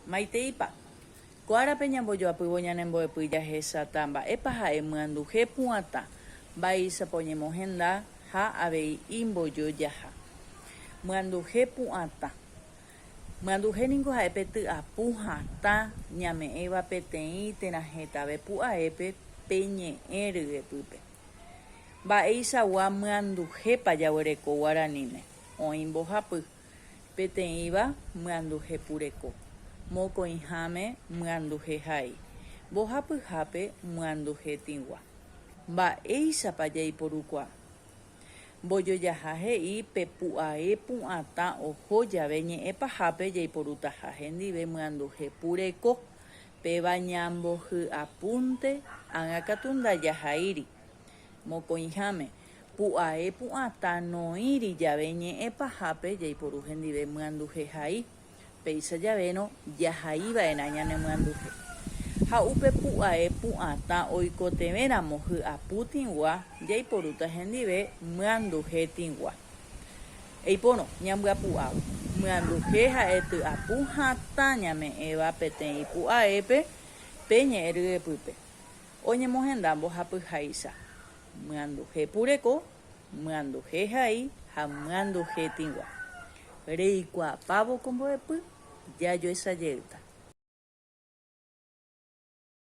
Maiteipa. Kuárape ñambojoapývo ñanembo'epy jahecháta mba'épa ha'e myanduhe pu'atã mba'éichapa oñemohenda ha avei imbojo jaha. Myanduhe pu'atã. Myanduhe niko ha'e petyapu hatã ñame'ẽva peteĩ térã hetãve pu'aépe peñe'ẽ ryvepýpe. Mba'eichagua myanduhépa jaguereko guaraníme. Oĩ mbohapy. Peteĩva myanduhepureko. Mokõiháme myanduhehai. Mbohapyhápe myanduhetĩgua. Mba'éichapa jaiporukua. Mbojojaha he'i pepu'ae pu'atã oho jave ñe'ẽpahápe jaiporutaha hendive myanduhepureko péva ñambohy'apúnte ág̃akatu ndajahaíri. Mokõiháme pu'ae pu'atã noĩri jave ñe'ẽpahápe jaiporu hendive myanduhehai. Péicha javéno jahaíva'erã ñane myanduhe. Ha upe pu'ae pu'atã oikotevẽramo hy'apútĩgua jaiporúta hendive myanduhetĩgua. Eipórõ ñambyapy'ávo. Myanduhe ha'e tyapu hatã ñame'ẽva peteĩ pu'aépe peñe'ẽ ryvepýpe. Oñemohenda mbohapyháicha. Myanduhepureko, myanduhehai ha myanduhetĩgua. Reikuaapávo ko mbo'epy jajoechajeýta.